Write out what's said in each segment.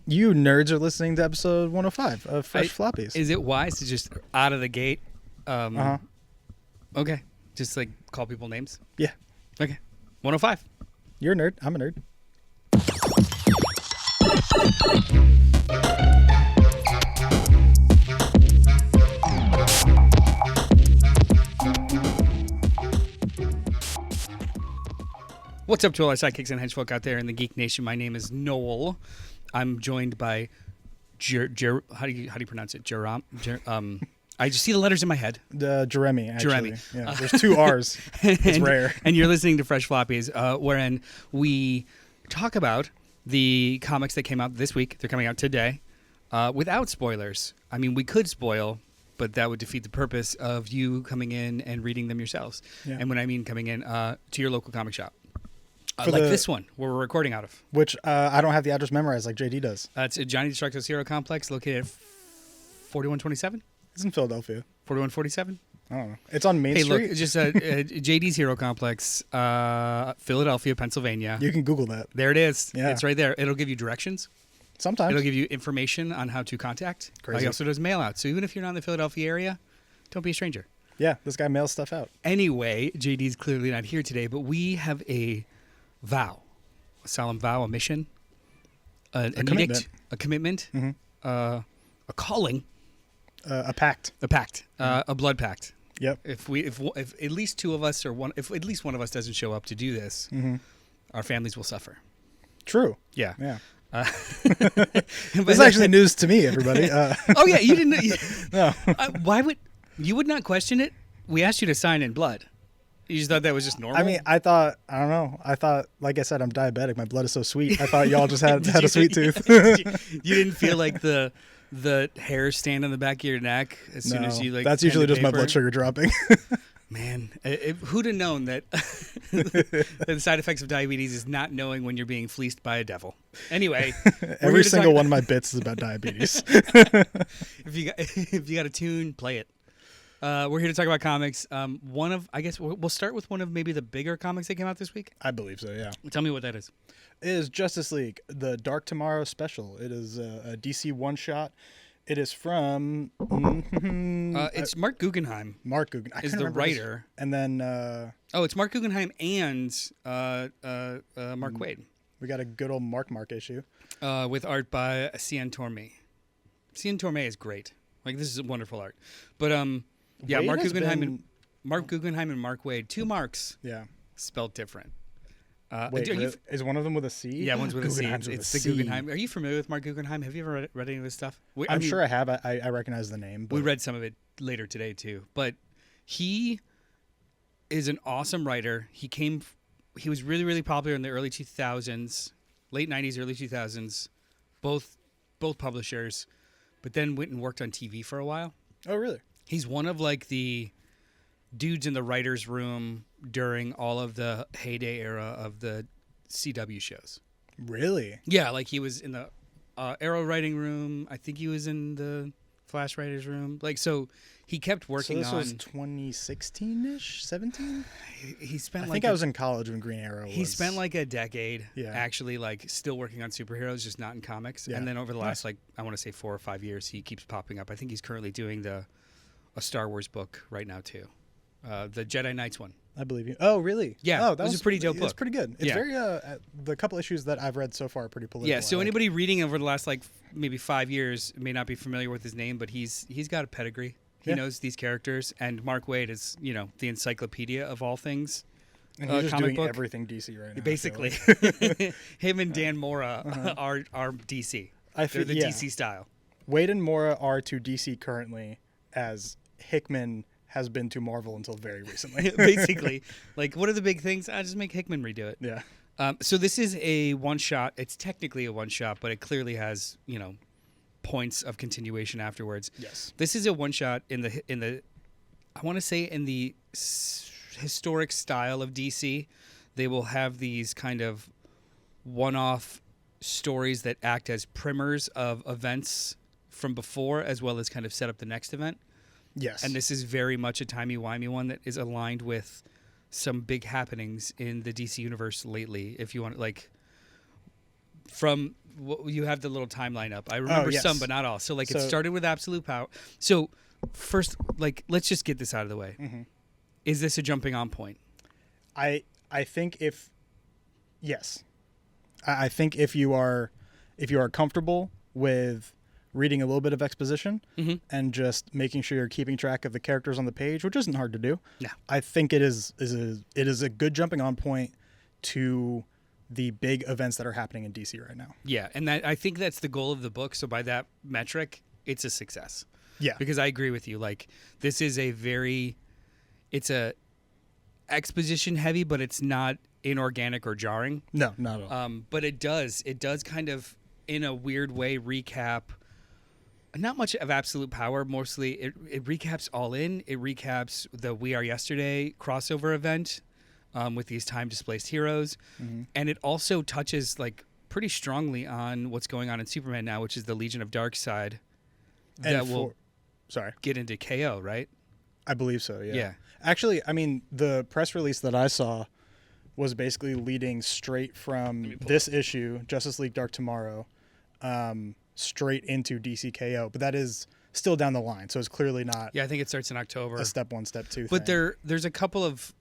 You nerds are listening to episode 105 of Fresh Floppies. Is it wise to just out of the gate? Uh-huh. Okay. Just like call people names? Yeah. Okay. 105. You're a nerd. I'm a nerd. What's up to all our sidekicks and henchfolk out there in the Geek Nation? My name is Noel. I'm joined by how do you pronounce it? I just see the letters in my head. Jeremy, actually. Jeremy. Yeah, there's two R's. It's rare. And you're listening to Fresh Floppies, wherein we talk about the comics that came out this week. They're coming out today without spoilers. I mean, we could spoil, but that would defeat the purpose of you coming in and reading them yourselves. Yeah. And when I mean coming in, to your local comic shop. Like this one, where we're recording out of. Which I don't have the address memorized like JD does. It's Johnny Destructo's Hero Complex, located at 4127? It's in Philadelphia. 4147? I don't know. It's on Main Street. Hey, look, it's just JD's Hero Complex, Philadelphia, Pennsylvania. You can Google that. There it is. Yeah. It's right there. It'll give you directions. Sometimes. It'll give you information on how to contact. Crazy. He also does mail out. So even if you're not in the Philadelphia area, don't be a stranger. Yeah, this guy mails stuff out. Anyway, JD's clearly not here today, but we have a vow. A solemn vow, a mission, an edict, a commitment, mm-hmm. A calling, a pact, a blood pact. Yep. If at least two of us if at least one of us doesn't show up to do this, mm-hmm. our families will suffer. True. Yeah. Yeah. This is actually news to me, everybody. Oh yeah, you didn't. No. Why would you would not question it? We asked you to sign in blood. You just thought that was just normal? I mean, I don't know. I thought, like I said, I'm diabetic. My blood is so sweet. I thought y'all just had a sweet tooth. You didn't feel like the hair stand on the back of your neck as soon as you like. That's usually just my blood sugar dropping. Man, who'd have known that the side effects of diabetes is not knowing when you're being fleeced by a devil? Anyway, every single one of my bits is about diabetes. If you got a tune, play it. We're here to talk about comics. I guess we'll start with one of maybe the bigger comics that came out this week. I believe so, yeah. Tell me what that is. It is Justice League, the Dark Tomorrow special. It is a DC one-shot. It is from... it's Mark Guggenheim. Mark Guggenheim. Is the writer. And then... it's Mark Guggenheim and Mark Waid. We got a good old Mark issue. With art by Cian Tormey. Cian Tormey is great. Like, this is wonderful art. But, yeah, Mark Guggenheim and Mark Waid. Two Marks. Yeah. Spelled different. Wait, is one of them with a C? Yeah, one's with a C. It's the Guggenheim. Are you familiar with Mark Guggenheim? Have you ever read any of his stuff? I'm sure I have. I recognize the name. But... We read some of it later today, too. But he is an awesome writer. He was really, really popular in the early 2000s, late 90s, early 2000s, both publishers, but then went and worked on TV for a while. Oh, really? He's one of like the dudes in the writer's room during all of the heyday era of the CW shows. Really? Yeah, like he was in the Arrow writing room. I think he was in the Flash writer's room. Like, so he kept working on... So this was 2016-ish? 17? He spent I think I was in college when Green Arrow was... He spent like a decade actually like still working on superheroes, just not in comics. Yeah. And then over the last, I want to say 4 or 5 years, he keeps popping up. I think he's currently doing a Star Wars book right now, too. The Jedi Knights one. I believe you. Oh, really? Yeah. That was a pretty dope book. It's pretty good. It's very, the couple issues that I've read so far are pretty political. Yeah, so anybody reading over the last, maybe 5 years may not be familiar with his name, but he's got a pedigree. He knows these characters, and Mark Waid is, the encyclopedia of all things. And he's just doing everything DC right now. Basically. Him and Dan Mora are DC. They're the DC style. Waid and Mora are to DC currently as Hickman has been to Marvel until very recently. Basically. Like, what are the big things? I just make Hickman redo it. Yeah. So this is a one-shot. It's technically a one-shot, but it clearly has, points of continuation afterwards. Yes. This is a one-shot in the I want to say in the historic style of DC. They will have these kind of one-off stories that act as primers of events from before, as well as kind of set up the next event. Yes. And this is very much a timey-wimey one that is aligned with some big happenings in the DC universe lately. If you want, you have the little timeline up. I remember yes. some, but not all. So like it So- started with absolute power. So first, like let's just get this out of the way. Mm-hmm. Is this a jumping on point? I think yes, I think if you are comfortable with reading a little bit of exposition and just making sure you're keeping track of the characters on the page, which isn't hard to do. Yeah. I think it is a good jumping on point to the big events that are happening in DC right now. Yeah, and I think that's the goal of the book. So by that metric, it's a success. Yeah. Because I agree with you. Like this is it's a exposition heavy, but it's not inorganic or jarring. No, not at all. But it does kind of in a weird way recap not much of absolute power. Mostly it recaps All In. It recaps the We Are Yesterday crossover event with these time displaced heroes. And it also touches like pretty strongly on what's going on in Superman now, which is the Legion of Darkseid that will get into KO, right? I believe so, yeah. Yeah. Actually, I mean, the press release that I saw was basically leading straight from this issue, Justice League Dark Tomorrow, straight into DC KO. But that is still down the line, so it's clearly not Yeah, I think it starts in October. a step one, step two But thing. there's a couple of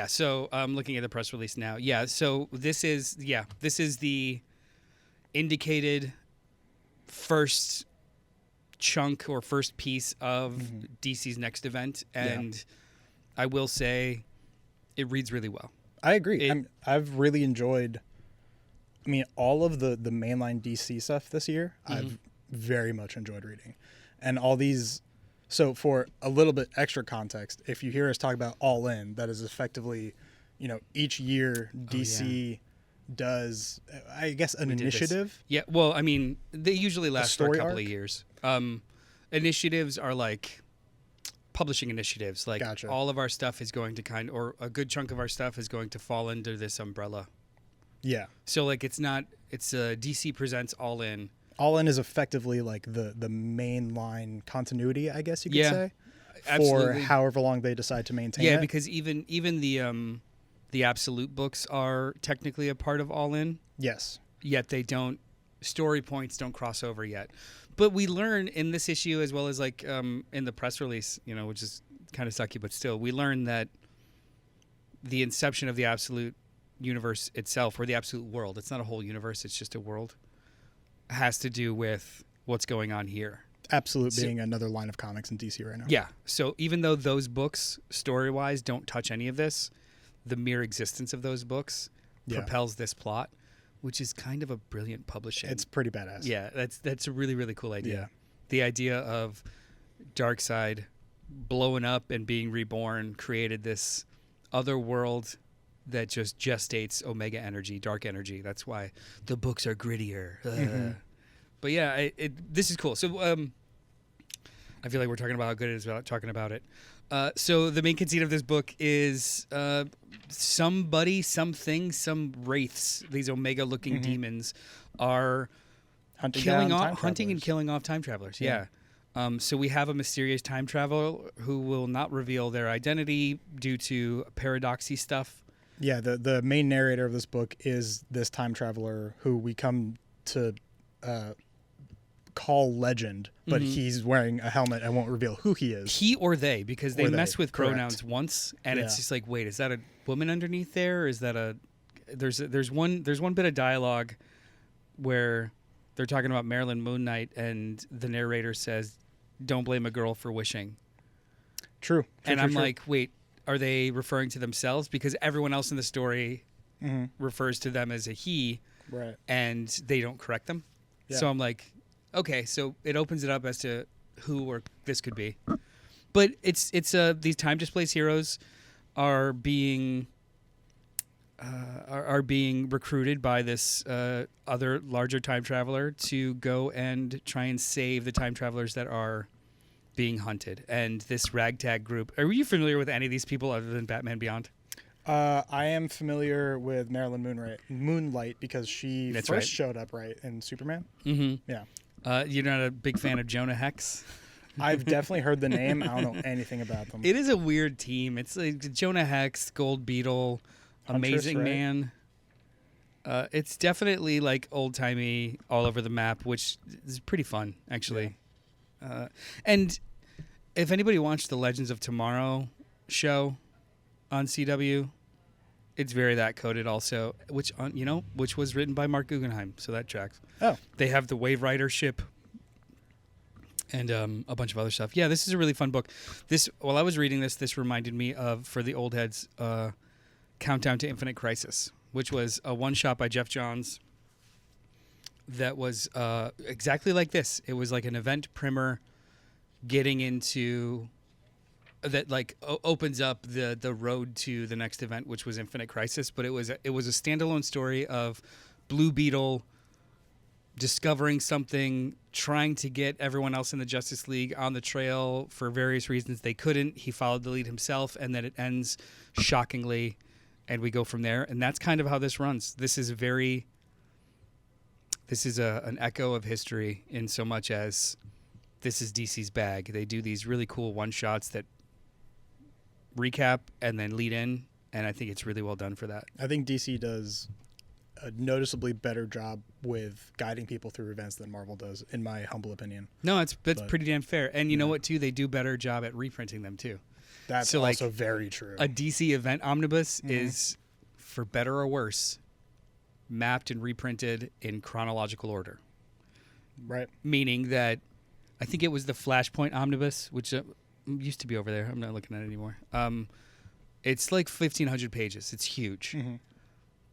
so I'm looking at the press release now. Yeah, so this is the indicated first chunk or first piece of DC's next event, and I will say it reads really well. I agree. I've really enjoyed, all of the mainline DC stuff this year, I've very much enjoyed reading. And all these, so for a little bit extra context, if you hear us talk about All In, that is effectively, each year DC does, I guess, an initiative. Yeah, well, I mean, they usually last for a story couple arc? of years. Initiatives are like publishing initiatives. Like Gotcha. all of our stuff is going to or a good chunk of our stuff is going to fall under this umbrella. Yeah. So like it's DC Presents All In. All In is effectively like the mainline continuity, I guess you could say, for absolutely. however long they decide to maintain it. Yeah, because even the Absolute books are technically a part of All In, Yes. yet they don't. Story points don't cross over yet. But we learn in this issue, as well as like in the press release, which is kind of sucky, but still, we learn that the inception of the Absolute universe itself, or the Absolute world, it's not a whole universe, it's just a world, has to do with what's going on here. Absolute being another line of comics in DC right now. Yeah. So even though those books, story-wise, don't touch any of this, the mere existence of those books propels this plot, which is kind of a brilliant publishing. It's pretty badass. Yeah, that's a really, really cool idea. Yeah. The idea of Darkseid blowing up and being reborn created this other world that just gestates Omega energy, dark energy. That's why the books are grittier. But yeah, this is cool. So I feel like we're talking about how good it is without talking about it. So the main conceit of this book is somebody, something, some wraiths, these Omega-looking demons, are hunting and killing off time travelers. Yeah. So we have a mysterious time traveler who will not reveal their identity due to paradoxy stuff. Yeah, the main narrator of this book is this time traveler who we come to call Legend, but he's wearing a helmet and won't reveal who he is. He or they, because they mess with correct. pronouns once, and it's just like, wait, is that a woman underneath there? Or is that a there's one bit of dialogue where they're talking about Marilyn Moon Knight, and the narrator says, "Don't blame a girl for wishing." True. And I'm like, wait, are they referring to themselves? Because everyone else in the story refers to them as a he, right? And they don't correct them. Yeah. So I'm like, okay, so it opens it up as to who or this could be. But it's these time displaced heroes are being recruited by this other larger time traveler to go and try and save the time travelers that are being hunted. And this ragtag group, are you familiar with any of these people other than Batman Beyond? I am familiar with Marilyn Moonlight because she That's showed up in Superman. Yeah. You're not a big fan of Jonah Hex? I've definitely heard the name. I don't know anything about them. It is a weird team. It's like Jonah Hex, Gold Beetle, Huntress, Amazing right? Man. It's definitely like old timey, all over the map, which is pretty fun actually. Yeah. And if anybody watched the Legends of Tomorrow show on CW, it's very that coded also, which was written by Mark Guggenheim, so that tracks. Oh, they have the Wave Rider ship and a bunch of other stuff. Yeah, this is a really fun book. While I was reading this reminded me of, for the old heads, Countdown to Infinite Crisis, which was a one-shot by Jeff Johns that was exactly like this. It was like an event primer getting into that, like opens up the road to the next event, which was Infinite Crisis. But it was a standalone story of Blue Beetle discovering something, trying to get everyone else in the Justice League on the trail. For various reasons they couldn't. He followed the lead himself, and then it ends shockingly, and we go from there. And that's kind of how this runs. This is an echo of history in so much as this is DC's bag. They do these really cool one-shots that recap and then lead in, and I think it's really well done for that. I think DC does a noticeably better job with guiding people through events than Marvel does, in my humble opinion. No, that's pretty damn fair. And you know what, too? They do a better job at reprinting them, too. That's also very true. A DC event omnibus is, for better or worse, mapped and reprinted in chronological order. Right. Meaning that I think it was the Flashpoint omnibus, which used to be over there. I'm not looking at it anymore. It's like 1,500 pages. It's huge. Mm-hmm.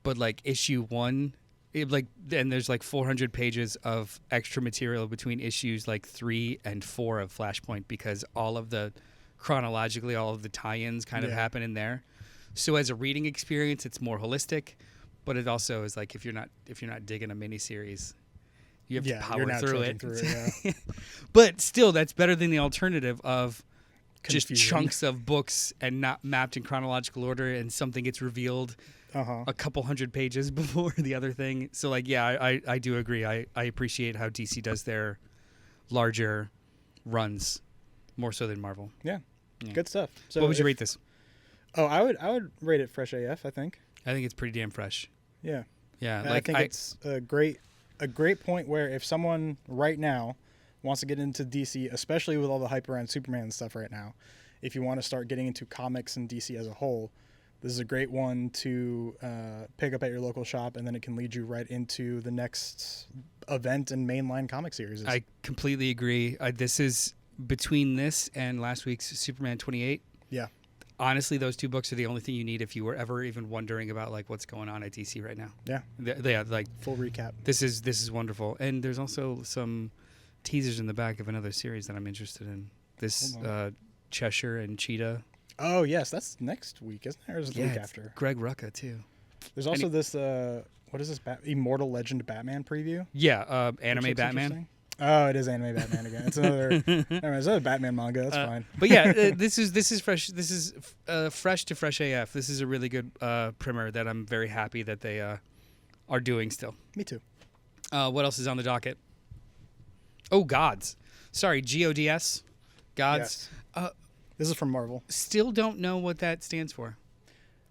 But like issue 1, and there's like 400 pages of extra material between issues like 3 and 4 of Flashpoint, because all of the tie-ins kind of happen in there. So as a reading experience, it's more holistic, but it also is like if you're not digging a miniseries, you have to power through it. But still, that's better than the alternative of just chunks of books and not mapped in chronological order, and something gets revealed a couple hundred pages before the other thing. So like, yeah, I do agree. I appreciate how DC does their larger runs more so than Marvel. Yeah. Good stuff. So what would you rate this? Oh, I would rate it fresh AF, I think. I think it's pretty damn fresh. Yeah. Yeah. And I think it's a great point where if someone right now wants to get into DC, especially with all the hype around Superman and stuff right now, if you want to start getting into comics and DC as a whole, this is a great one to pick up at your local shop, and then it can lead you right into the next event and mainline comic series. I completely agree. This is between this and last week's Superman 28. Yeah. Honestly, those two books are the only thing you need if you were ever even wondering about like what's going on at DC right now. Yeah. They have like full recap. This is wonderful. And there's also some teasers in the back of another series that I'm interested in. This Cheshire and Cheetah. Oh, yes. That's next week, isn't it? Or is it the week after? Greg Rucka, too. There's also this, what is this? Immortal Legend Batman preview? Yeah, anime Batman. Oh, it is anime Batman again. It's another Batman manga. That's fine. But yeah, this is fresh. This is fresh to fresh AF. This is a really good primer that I'm very happy that they are doing still. Me too. What else is on the docket? Oh, G.O.D.S. Sorry, G.O.D.S. G.O.D.S. Yes. This is from Marvel. Still don't know what that stands for.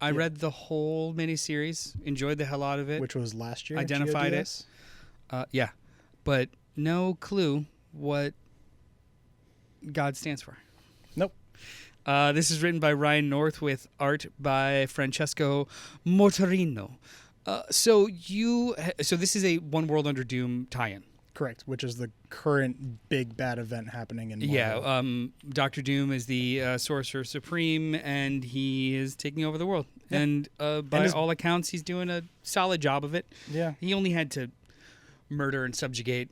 I read the whole miniseries, enjoyed the hell out of it. Which was last year. Identified G.O.D.S? it. Yeah. But no clue what God stands for. Nope. This is written by Ryan North with art by Francesco Mortarino. So this is a One World Under Doom tie-in. Correct, which is the current big bad event happening in Marvel. Yeah, Dr. Doom is the Sorcerer Supreme, and he is taking over the world. Yeah. And by all accounts, he's doing a solid job of it. Yeah. He only had to murder and subjugate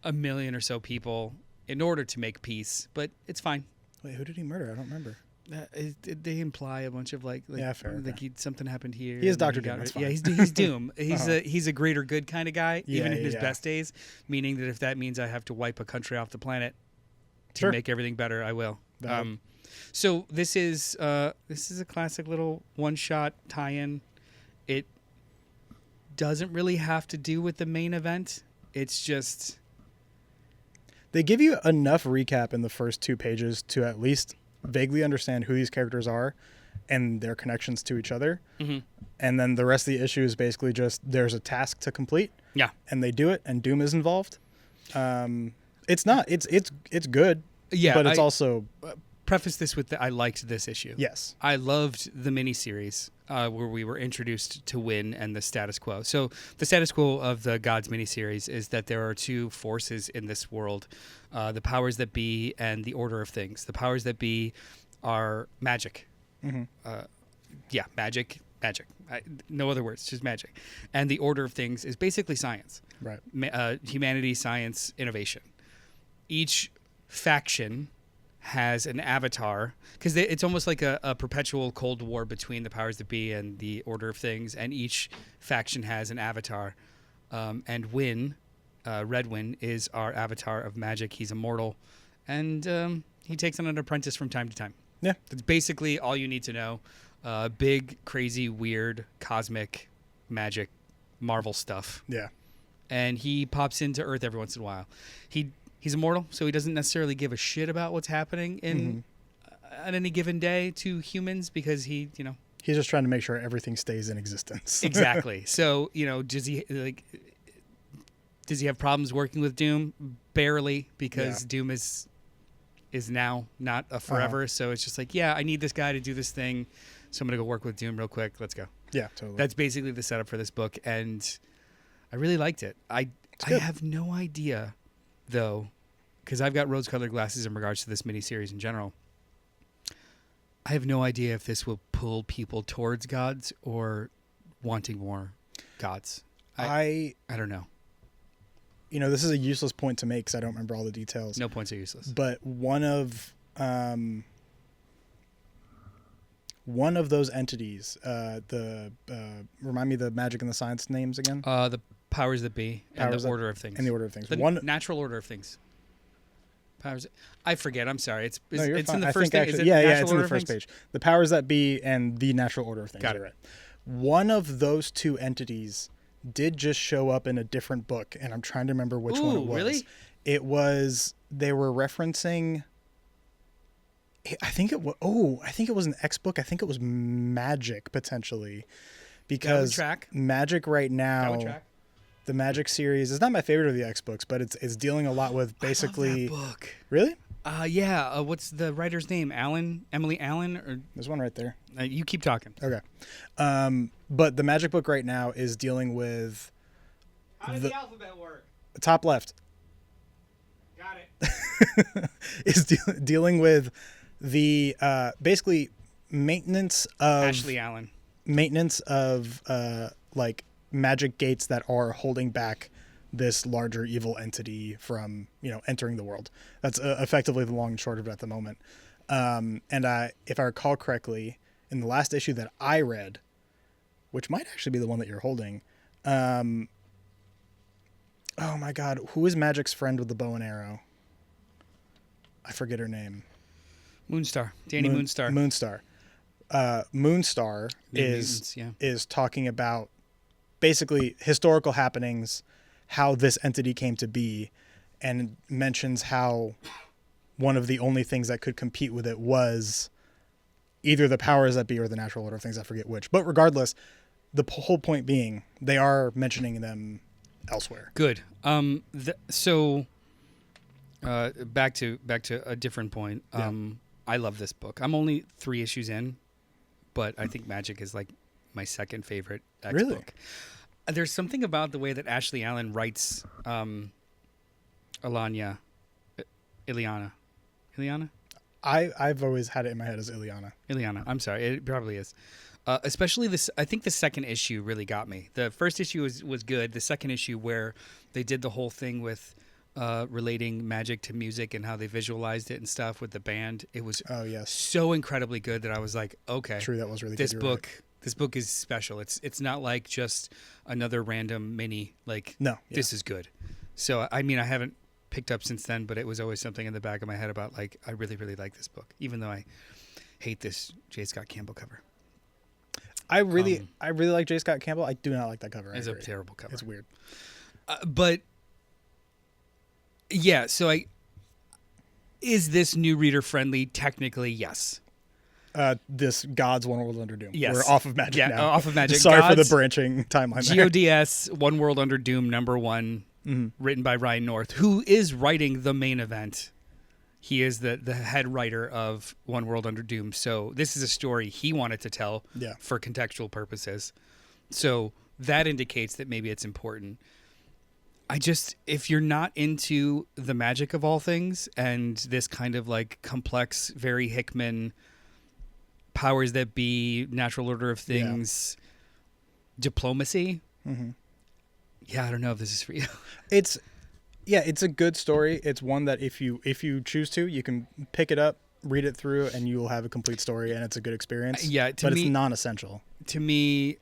1 million or so people in order to make peace, but it's fine. Wait, who did he murder? I don't remember. They imply a bunch of like fair. Something happened here. He is Dr. Doom. Yeah, he's Doom. He's a greater good kind of guy, even in his best days. Meaning that if that means I have to wipe a country off the planet to make everything better, I will. So this is a classic little one-shot tie-in. It doesn't really have to do with the main event. It's just they give you enough recap in the first 2 pages to at least vaguely understand who these characters are, and their connections to each other. Mm-hmm. And then the rest of the issue is basically just there's a task to complete. Yeah. And they do it, and Doom is involved. It's good. Yeah, but it's also preface this with I liked this issue. yes. I loved the miniseries where we were introduced to Win and the status quo. So the status quo of the Gods miniseries is that there are two forces in this world, the powers that be and the order of things. The powers that be are magic. Mm-hmm. Magic. No other words, just magic. And the order of things is basically science. Right. Humanity, science, innovation. Each faction has an avatar because it's almost like a perpetual Cold War between the powers that be and the order of things, and each faction has an avatar. And Win, Red Win, is our avatar of magic. He's immortal, and he takes on an apprentice from time to time. Yeah. That's basically all you need to know. Big, crazy, weird, cosmic, magic, Marvel stuff. Yeah. And he pops into Earth every once in a while. He's immortal, so he doesn't necessarily give a shit about what's happening in on any given day to humans because he's just trying to make sure everything stays in existence. Exactly. So, does he have problems working with Doom? Barely, because Doom is now not a forever. So it's just like, I need this guy to do this thing, so I'm gonna go work with Doom real quick. Let's go. Yeah, totally. That's basically the setup for this book, and I really liked it. I have no idea, though, because I've got rose-colored glasses in regards to this miniseries in general. I have no idea if this will pull people towards gods or wanting more gods. I don't know. This is a useless point to make because I don't remember all the details. No points are useless. But one of those entities, remind me the magic and the science names again. The powers that be and the order of things. And the order of things. The natural order of things. Powers. I forget. I'm sorry. It's you're in fine. the first page. It's in the first page. The powers that be and the natural order of things. Got it. Right. One of those two entities did just show up in a different book, and I'm trying to remember which one it was. Really? It was. They were referencing. I think it was an X book. I think it was Magic potentially, because Magic right now. The Magic series is not my favorite of the X books, but it's dealing a lot with basically. I love that book. Really? What's the writer's name? Emily Allen, or there's one right there. You keep talking. Okay. But the Magic book right now is dealing with. How does the alphabet work? Top left. Got it. Is dealing with the basically maintenance of Ashley Allen. Maintenance of like magic gates that are holding back this larger evil entity from entering the world. That's effectively the long and short of it at the moment. And if I recall correctly, in the last issue that I read, which might actually be the one that you're holding, oh my God, who is Magic's friend with the bow and arrow? I forget her name. Moonstar. Danny Moonstar. Moonstar is talking about basically historical happenings, how this entity came to be, and mentions how one of the only things that could compete with it was either the powers that be or the natural order of things. I forget which. But regardless, the whole point being they are mentioning them elsewhere. Good. So back to a different point. I love this book. I'm only 3 issues in, but I think Magic is like my second favorite X book. There's something about the way that Ashley Allen writes Ileana. I've always had it in my head as Ileana. I'm sorry. It probably is. Especially this, I think the second issue really got me. The first issue was good. The second issue where they did the whole thing with relating magic to music and how they visualized it and stuff with the band. It was so incredibly good that I was like, okay, true, that was really this good. book. Right. This book is special. It's not like just another random mini. This is good. So I mean, I haven't picked up since then, but it was always something in the back of my head about like I really, really like this book, even though I hate this J. Scott Campbell cover. I really like J. Scott Campbell. I do not like that cover. It's a terrible cover. It's weird. But yeah, so is this new reader friendly? Technically, yes. This G.O.D.S. One World Under Doom. Yes. We're off of Magic now. Off of Magic. Sorry for the G.O.D.S. branching timeline there. G.O.D.S. One World Under Doom #1, written by Ryan North, who is writing the main event. He is the head writer of One World Under Doom. So this is a story he wanted to tell for contextual purposes. So that indicates that maybe it's important. If you're not into the magic of all things and this kind of like complex, very Hickman powers that be, natural order of things, diplomacy. Yeah, I don't know if this is for you. It's a good story. It's one that if you choose to, you can pick it up, read it through, and you will have a complete story, and it's a good experience. But it's non-essential. To me,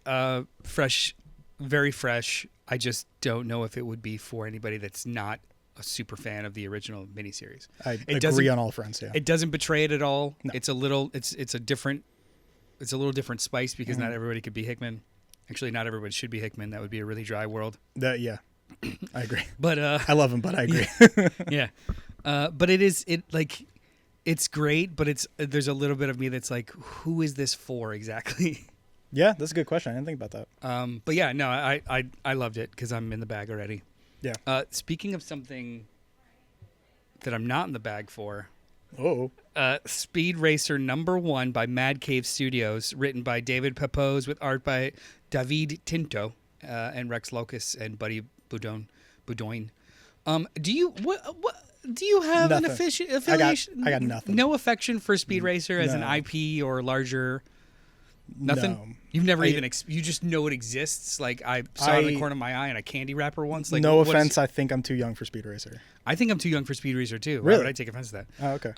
fresh, very fresh. I just don't know if it would be for anybody that's not a super fan of the original miniseries. I agree on all fronts. Yeah, it doesn't betray it at all. No. It's a little different spice because not everybody could be Hickman. Actually, not everybody should be Hickman. That would be a really dry world. I agree. But I love him, but I agree. Yeah, but it's great. But there's a little bit of me that's like, who is this for exactly? Yeah, that's a good question. I didn't think about that. But yeah, no, I loved it because I'm in the bag already. Yeah. Speaking of something that I'm not in the bag for. Oh. Speed Racer #1 by Mad Cave Studios, written by David Pepose with art by David Tinto and Rex Locus and Buddy Boudoin. Do you have nothing. an affiliation? I got nothing. No affection for Speed Racer as an IP or larger. Nothing. No. You've never you just know it exists. Like I saw it in the corner of my eye in a candy wrapper once. Like no offense, I think I'm too young for Speed Racer. I think I'm too young for Speed Racer too. Really? Why would I take offense to that? Oh, okay.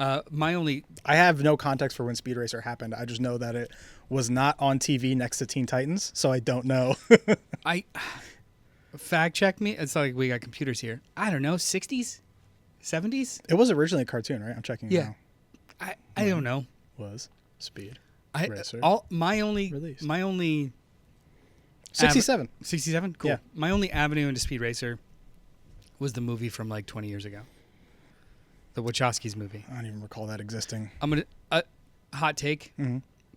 I have no context for when Speed Racer happened. I just know that it was not on TV next to Teen Titans, so I don't know. Fact check me. It's not like we got computers here. I don't know. 60s, 70s. It was originally a cartoon, right? I'm checking now. I don't know. Was Speed Racer my only 67. 67? Cool. Yeah. My only avenue into Speed Racer was the movie from like 20 years ago. The Wachowskis movie. I don't even recall that existing. I'm going to hot take.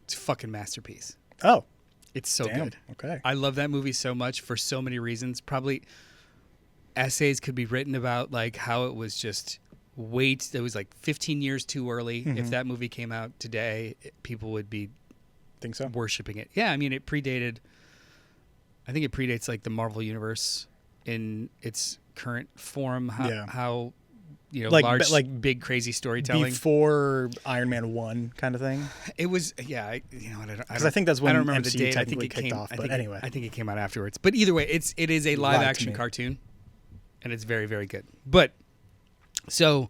It's a fucking masterpiece. Oh. It's so good. Okay. I love that movie so much for so many reasons. Probably essays could be written about like how it was just it was like 15 years too early. If that movie came out today, people would be worshiping it. Yeah, I mean it predated. I think it predates like the Marvel universe in its current form. How large, like big crazy storytelling before Iron Man 1 kind of thing. It was because I think that's when I don't remember MCU the date. technically kicked off. But anyway, I think it came out afterwards. But either way, it is a live action cartoon, and it's very, very good. But so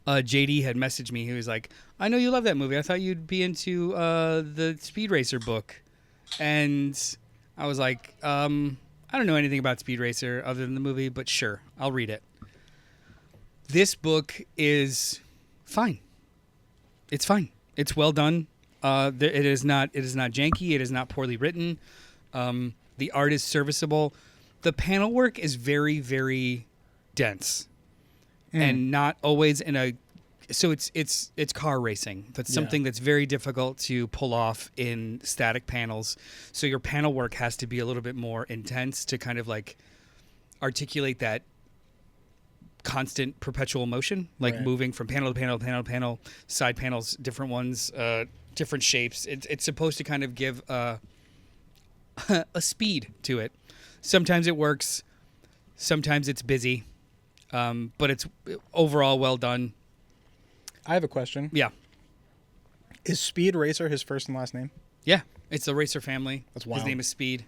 JD had messaged me. He was like, "I know you love that movie. I thought you'd be into the Speed Racer book," and I was like, "I don't know anything about Speed Racer other than the movie, but sure, I'll read it." This book is fine. It's fine. It's well done. It is not janky. It is not poorly written. The art is serviceable. The panel work is very, very dense, and not always in a. So it's car racing. That's something that's very difficult to pull off in static panels. So your panel work has to be a little bit more intense to kind of like articulate that constant perpetual motion, like moving from panel to panel to panel to panel, side panels, different ones, different shapes. It's supposed to kind of give a speed to it. Sometimes it works, sometimes it's busy, but it's overall well done. I have a question. Yeah. Is Speed Racer his first and last name? Yeah, it's the Racer family. That's wild. His name is Speed.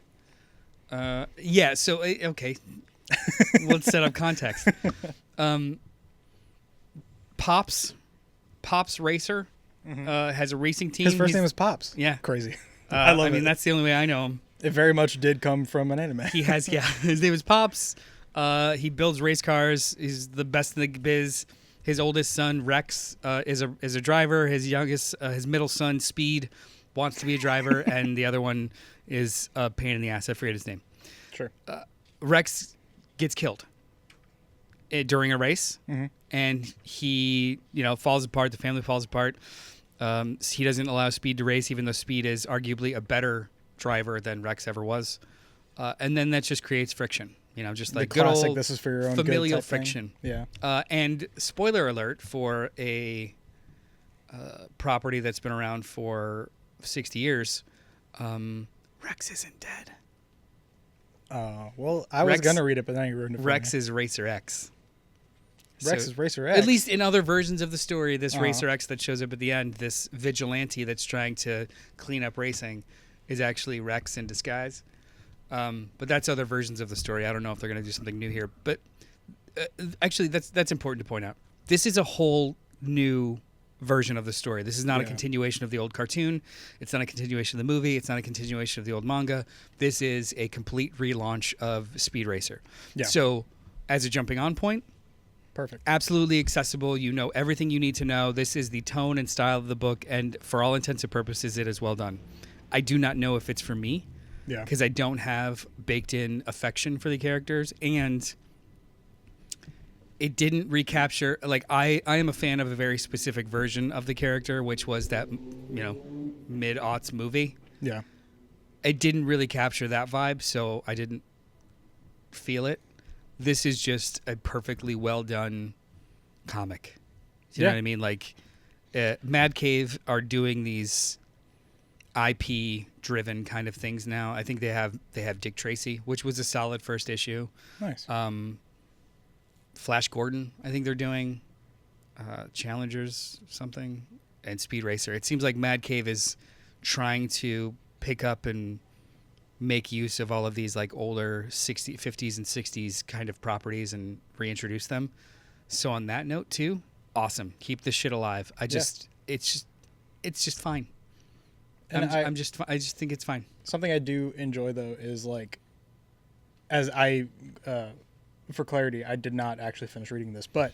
Yeah, so, okay. Let's set up context. Pops Racer has a racing team. His first name is Pops. Yeah. Crazy. I love it. I mean, that's the only way I know him. It very much did come from an anime. He has, his name is Pops. He builds race cars. He's the best in the biz. His oldest son, Rex, is a driver. His middle son, Speed, wants to be a driver. And the other one is a pain in the ass. I forget his name. Sure. Rex gets killed during a race, and he falls apart. The family falls apart. He doesn't allow Speed to race, even though Speed is arguably a better driver than Rex ever was. And then that just creates friction. Just like the classic, good old this is for your own familial good type friction. Thing. Yeah. And spoiler alert for a property that's been around for 60 years, Rex isn't dead. Well, I was going to read it, but then you ruined it for Rex me. is Racer X. Rex is Racer X. At least in other versions of the story, this Racer X that shows up at the end, this vigilante that's trying to clean up racing, is actually Rex in disguise. But that's other versions of the story. I don't know if they're going to do something new here. But actually, that's important to point out. This is a whole new version of the story. This is not a continuation of the old cartoon. It's not a continuation of the movie. It's not a continuation of the old manga. This is a complete relaunch of Speed Racer. Yeah. So, as a jumping on point, perfect. Absolutely accessible. You know everything you need to know. This is the tone and style of the book, and for all intents and purposes, it is well done. I do not know if it's for me, because I don't have baked-in affection for the characters, and it didn't recapture. Like I am a fan of a very specific version of the character, which was that mid-aughts movie. Yeah, it didn't really capture that vibe, so I didn't feel it. This is just a perfectly well done comic. Do you know what I mean? Like, Mad Cave are doing these IP driven kind of things now. I think they have Dick Tracy, which was a solid first issue. Nice. Flash Gordon, I think they're doing Challengers something, and Speed Racer. It seems like Mad Cave is trying to pick up and make use of all of these like older 50s and 60s kind of properties and reintroduce them. So on that note too, awesome. Keep this shit alive. It's just fine. And I just think it's fine. Something I do enjoy though is like, as for clarity, I did not actually finish reading this, but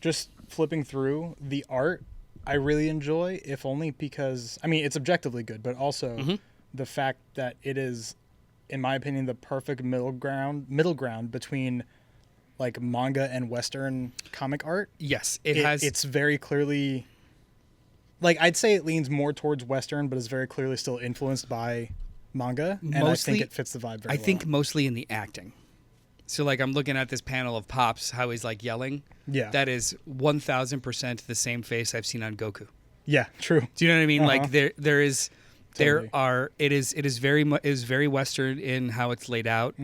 just flipping through the art, I really enjoy, if only because, I mean, it's objectively good, but also the fact that it is, in my opinion, the perfect middle ground between like manga and Western comic art. Yes, it's very clearly, like, I'd say it leans more towards Western, but is very clearly still influenced by manga. And I think it fits the vibe very well. I think mostly in the acting. So like I'm looking at this panel of Pops, how he's like yelling. Yeah. That is 1000% the same face I've seen on Goku. Yeah, true. Do you know what I mean? Like there is very Western in how it's laid out,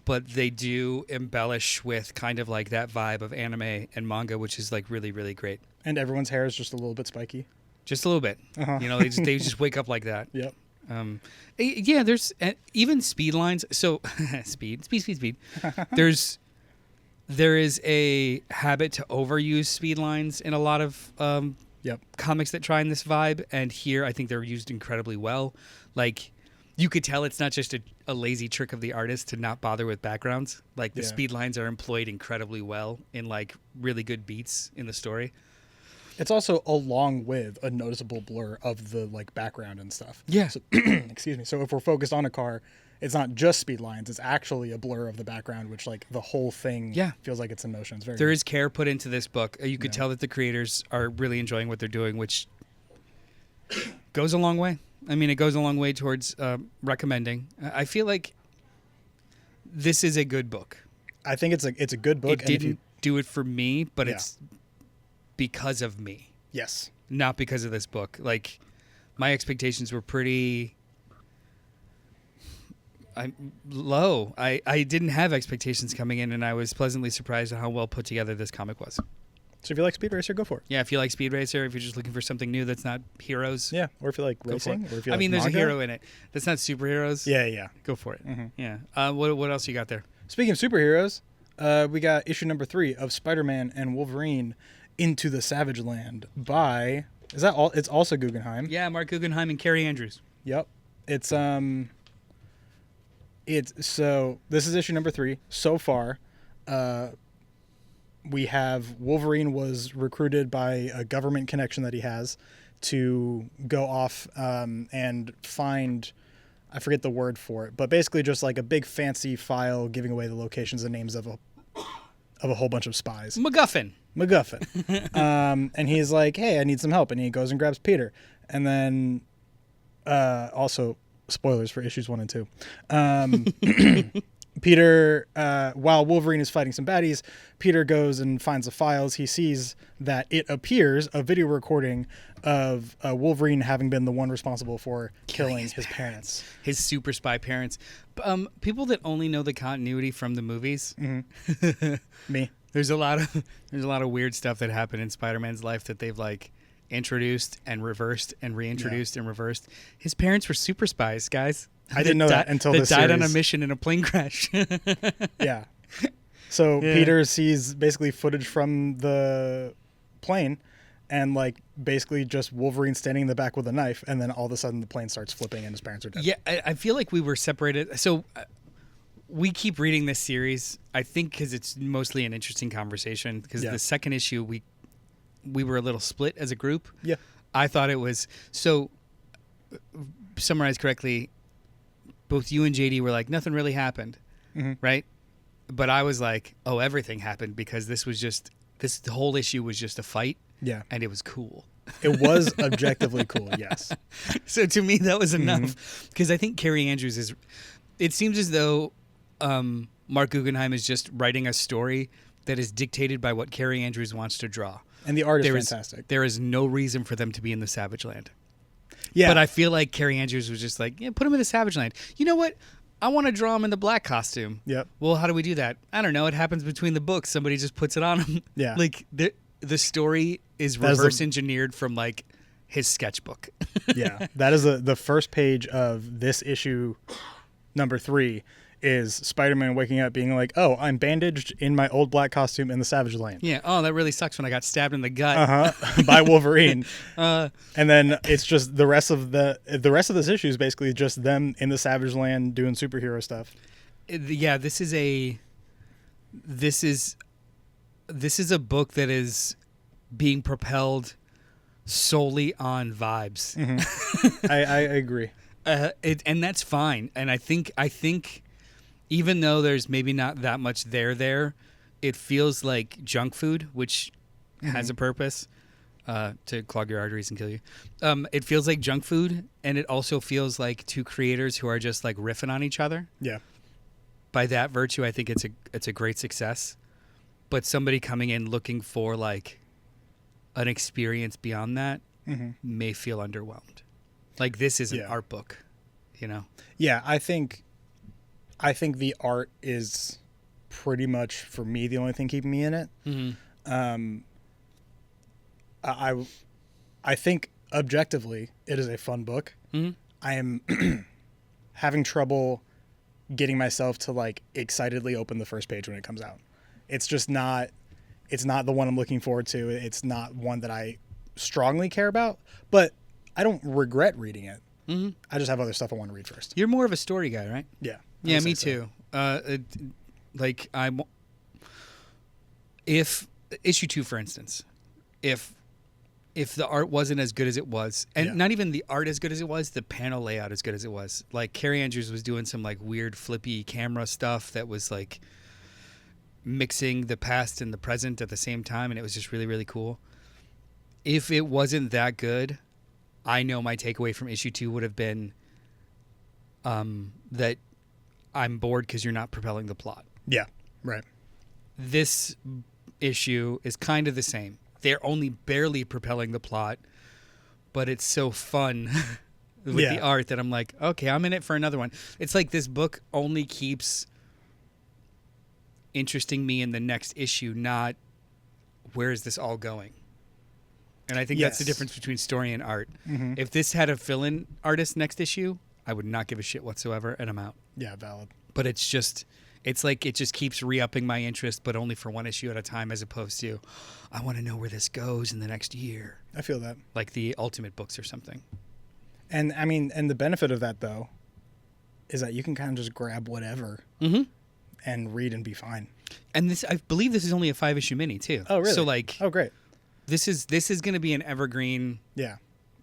but they do embellish with kind of like that vibe of anime and manga, which is like really, really great. And everyone's hair is just a little bit spiky. Just a little bit. They just wake up like that. Yep. Yeah, there's even speed lines. So speed. There is a habit to overuse speed lines in a lot of comics that try in this vibe, and here I think they're used incredibly well. Like you could tell it's not just a lazy trick of the artist to not bother with backgrounds. Like the speed lines are employed incredibly well in like really good beats in the story. It's also along with a noticeable blur of the like background and stuff. Yeah. So, excuse me. So if we're focused on a car, it's not just speed lines. It's actually a blur of the background, which like the whole thing feels like it's in motion. It's very there is care put into this book. You could tell that the creators are really enjoying what they're doing, which goes a long way. I mean, it goes a long way towards recommending. I feel like this is a good book. I think it's a good book. It didn't do it for me, but it's because of me. Yes. Not because of this book. Like, my expectations were pretty low. I didn't have expectations coming in, and I was pleasantly surprised at how well put together this comic was. So if you like Speed Racer, go for it. Yeah, if you like Speed Racer, if you're just looking for something new that's not heroes. Yeah, or if you like racing. Or if you like there's manga. a hero in it. That's not superheroes. Yeah. Go for it. Mm-hmm. Yeah. What else you got there? Speaking of superheroes, we got issue number 3 of Spider-Man and Wolverine Into the Savage Land by, is that all? It's also Guggenheim. Yeah, Mark Guggenheim and Carrie Andrews. Yep. It's so this is issue number 3 so far. We have Wolverine was recruited by a government connection that he has to go off and find, I forget the word for it, but basically just like a big fancy file giving away the locations and names of of a whole bunch of spies. MacGuffin. And he's like, hey, I need some help. And he goes and grabs Peter. And then also, spoilers for issues 1 and 2. Peter, while Wolverine is fighting some baddies, Peter goes and finds the files. He sees that it appears a video recording of Wolverine having been the one responsible for killing his parents. His super spy parents. People that only know the continuity from the movies. Me. There's a lot of weird stuff that happened in Spider-Man's life that they've like introduced and reversed and reintroduced and reversed. His parents were super spies, guys. I didn't know that until this died series. on a mission in a plane crash. Yeah. So Peter sees basically footage from the plane and like basically just Wolverine standing in the back with a knife, and then all of a sudden the plane starts flipping and his parents are dead. Yeah, I feel like we were separated. So we keep reading this series, I think, because it's mostly an interesting conversation. Because the second issue, we were a little split as a group. Yeah. I thought it was, so summarized correctly, both you and JD were like, nothing really happened, right? But I was like, oh, everything happened, because this whole issue was just a fight. Yeah. And it was cool. It was objectively cool, yes. So to me, that was enough. Because I think Carrie Andrews it seems as though Mark Guggenheim is just writing a story that is dictated by what Carrie Andrews wants to draw. And the art is fantastic. There is no reason for them to be in the Savage Land. Yeah. But I feel like Carrie Andrews was just like, yeah, put him in the Savage Land. You know what? I want to draw him in the black costume. Yep. Well, how do we do that? I don't know. It happens between the books. Somebody just puts it on him. Yeah. Like the story is reverse engineered from like his sketchbook. Yeah. That is the first page of this issue number 3 is Spider-Man waking up being like, oh, I'm bandaged in my old black costume in the Savage Land. Yeah. Oh, that really sucks when I got stabbed in the gut. By Wolverine. And then it's just the rest of this issue is basically just them in the Savage Land doing superhero stuff. Yeah, this is a book that is being propelled solely on vibes. I agree. And that's fine. And I think even though there's maybe not that much there, it feels like junk food, which has a purpose to clog your arteries and kill you. It feels like junk food, and it also feels like two creators who are just like riffing on each other. Yeah. By that virtue, I think it's a great success. But somebody coming in looking for like an experience beyond that may feel underwhelmed. Like, this is an art book, you know? Yeah, I think the art is pretty much, for me, the only thing keeping me in it. I think objectively it is a fun book. I am having trouble getting myself to like excitedly open the first page when it comes out. It's just not the one I'm looking forward to. It's not one that I strongly care about, but I don't regret reading it. I just have other stuff I want to read first. You're more of a story guy, right? Yeah. Yeah, me too. If issue 2, for instance, if the art wasn't as good as it was, and not even the art as good as it was, the panel layout as good as it was. Like, Carrie Andrews was doing some like weird flippy camera stuff that was like mixing the past and the present at the same time, and it was just really, really cool. If it wasn't that good, I know my takeaway from issue 2 would have been that I'm bored because you're not propelling the plot. Yeah, right. This issue is kind of the same. They're only barely propelling the plot, but it's so fun with the art that I'm like, okay, I'm in it for another one. It's like this book only keeps interesting me in the next issue, not where is this all going? And I think that's the difference between story and art. If this had a fill-in artist next issue, I would not give a shit whatsoever, and I'm out. Yeah, valid. But it's like it just keeps re-upping my interest, but only for one issue at a time, as opposed to, I want to know where this goes in the next year. I feel that. Like the Ultimate books or something. And I mean, and the benefit of that, though, is that you can kind of just grab whatever and read and be fine. And this, I believe this is only a 5-issue mini, too. Oh, really? So, like... Oh, great. This is going to be an evergreen,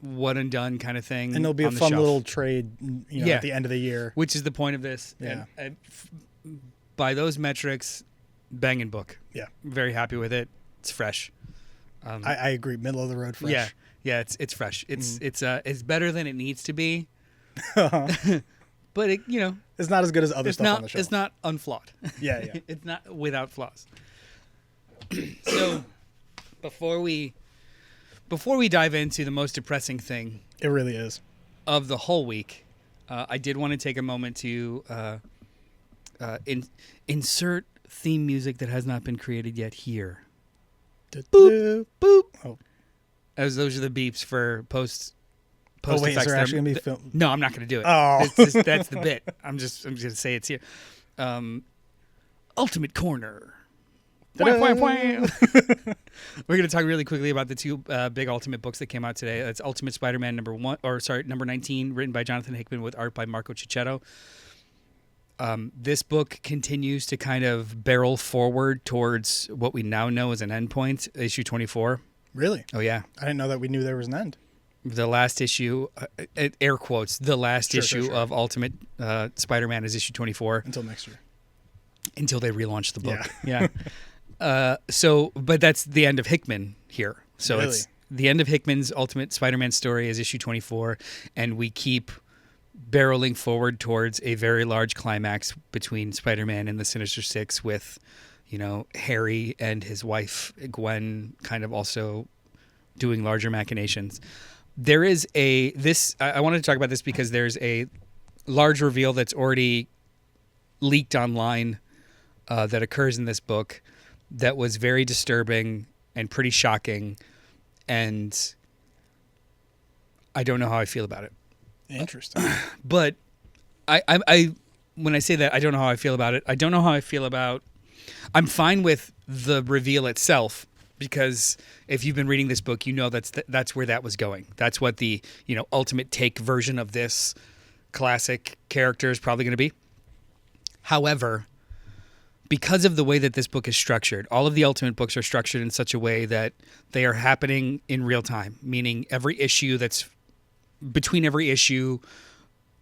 one and done kind of thing. And it'll be a fun little trade, at the end of the year. Which is the point of this. Yeah. And by those metrics, banging book. Yeah. Very happy with it. It's fresh. I agree. Middle of the road fresh. Yeah. It's fresh. It's better than it needs to be. Uh-huh. But It's not as good as other stuff on the shelf. It's not unflawed. Yeah. It's not without flaws. So before we dive into the most depressing thing, It really is. of the whole week, I did want to take a moment to insert theme music that has not been created yet here. Boop, boop. Oh. As those are the beeps for post Oh, wait, is effects. there actually going to be film? No, I'm not going to do it. Oh. That's the bit. I'm going to say it's here. Ultimate Corner. We're going to talk really quickly about the two big Ultimate books that came out today. That's Ultimate Spider-Man number 19, written by Jonathan Hickman with art by Marco Cicchetto. This book continues to kind of barrel forward towards what we now know as an endpoint, issue 24. Really? Oh, yeah. I didn't know that we knew there was an end. The last issue, air quotes, the last issue of Ultimate Spider-Man is issue 24. Until next year. Until they relaunch the book. Yeah. But that's the end of Hickman here. So Really? It's the end of Hickman's Ultimate Spider-Man story is issue 24, and we keep barreling forward towards a very large climax between Spider-Man and the Sinister Six with, Harry and his wife, Gwen, kind of also doing larger machinations. There is I wanted to talk about this because there's a large reveal that's already leaked online that occurs in this book that was very disturbing and pretty shocking, and I don't know how I feel about it. Interesting. But I when I say that, I don't know how I feel about it. I don't know how I feel about. I'm fine with the reveal itself because if you've been reading this book, that's where that was going. That's what the ultimate take version of this classic character is probably going to be. However, because of the way that this book is structured, all of the Ultimate books are structured in such a way that they are happening in real time, meaning every issue that's between every issue,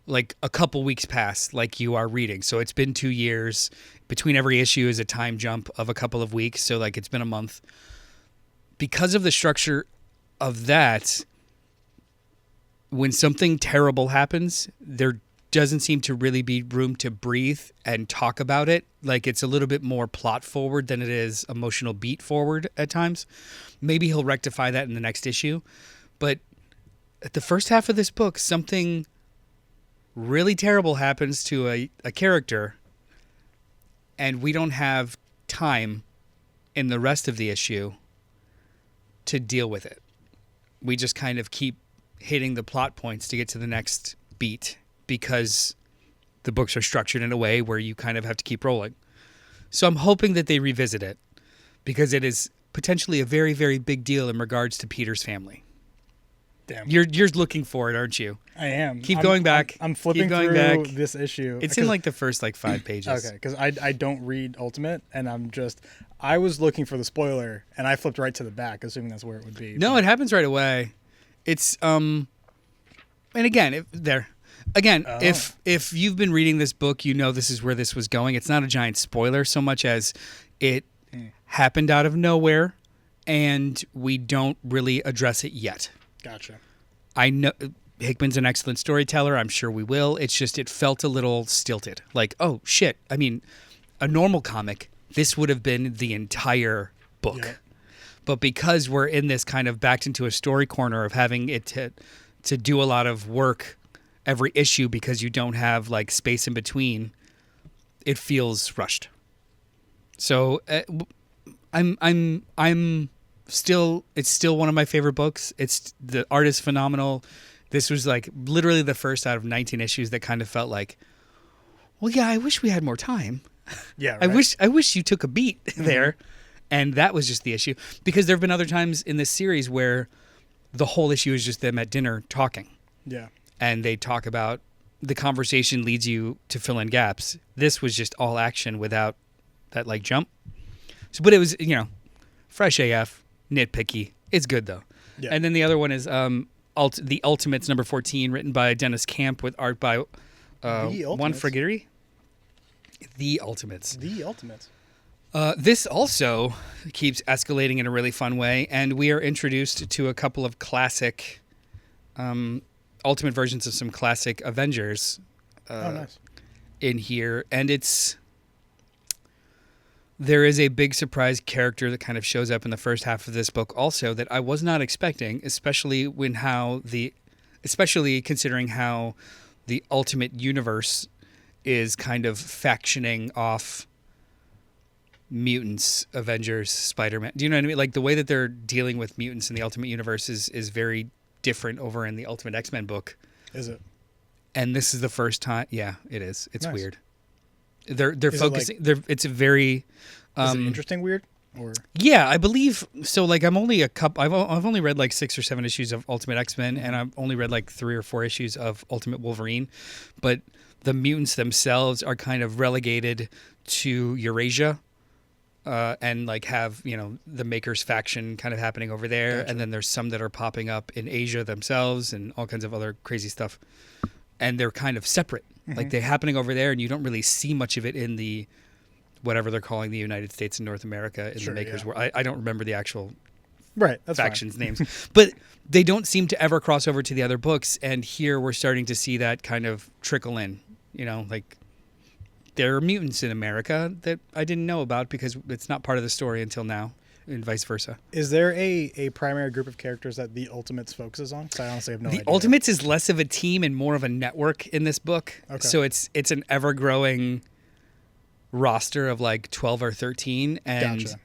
like a couple weeks pass, like you are reading. So it's been 2 years. Between every issue is a time jump of a couple of weeks. So like it's been a month. Because of the structure of that, when something terrible happens, there doesn't seem to really be room to breathe and talk about it. Like it's a little bit more plot forward than it is emotional beat forward at times. Maybe he'll rectify that in the next issue. But at the first half of this book, something really terrible happens to a character, and we don't have time in the rest of the issue to deal with it. We just kind of keep hitting the plot points to get to the next beat because the books are structured in a way where you kind of have to keep rolling. So I'm hoping that they revisit it because it is potentially a very, very big deal in regards to Peter's family. Damn. You're looking for it, aren't you? I am. Keep going back. I'm flipping through this issue. It's in like the first 5 pages. Okay, because I don't read Ultimate, and I was looking for the spoiler, and I flipped right to the back, assuming that's where it would be. No, it happens right away. It's and again, if you've been reading this book, this is where this was going. It's not a giant spoiler so much as it happened out of nowhere, and we don't really address it yet. Gotcha. I know Hickman's an excellent storyteller. I'm sure we will. It's just it felt a little stilted. Like, oh, shit. I mean, a normal comic, this would have been the entire book. Yeah. But because we're in this kind of backed into a story corner of having it to do a lot of work every issue because you don't have like space in between, it feels rushed. So it's still one of my favorite books. The art is phenomenal. This was like literally the first out of 19 issues that kind of felt like, well, yeah, I wish we had more time. Yeah, right. I wish you took a beat there. And that was just the issue. Because there have been other times in this series where the whole issue is just them at dinner talking. Yeah. And they talk about the conversation leads you to fill in gaps. This was just all action without that like jump. So, but it was, fresh AF, nitpicky. It's good though. Yeah. And then the other one is The Ultimates number 14, written by Dennis Camp with art by Juan Frigeri. The Ultimates. The Ultimates. This also keeps escalating in a really fun way, and we are introduced to a couple of classic, ultimate versions of some classic Avengers Nice. in here, and there is a big surprise character that kind of shows up in the first half of this book also that I was not expecting, especially considering how the Ultimate Universe is kind of factioning off mutants, Avengers, Spider-Man. Do you know what I mean? Like the way that they're dealing with mutants in the Ultimate Universe is very different over in the Ultimate X-Men book. Is it? And this is the first time. Yeah, it is. It's Nice. weird. They're focusing. It's a very. Is it interesting weird? Or Yeah, I believe so. Like I'm only I've only read like 6 or 7 issues of Ultimate X-Men, and I've only read like 3 or 4 issues of Ultimate Wolverine, but the mutants themselves are kind of relegated to Eurasia. And like have, the Makers faction kind of happening over there. Gotcha. And then there's some that are popping up in Asia themselves and all kinds of other crazy stuff. And they're kind of separate. Mm-hmm. Like they're happening over there and you don't really see much of it in the, whatever they're calling the United States and North America in Sure, the Makers yeah. world. I don't remember the actual right, that's factions names. But they don't seem to ever cross over to the other books. And here we're starting to see that kind of trickle in, like there are mutants in America that I didn't know about because it's not part of the story until now, and vice versa. Is there a primary group of characters that the Ultimates focuses on? Because I honestly have no idea. The Ultimates is less of a team and more of a network in this book. Okay. So it's an ever-growing roster of like 12 or 13. And Gotcha.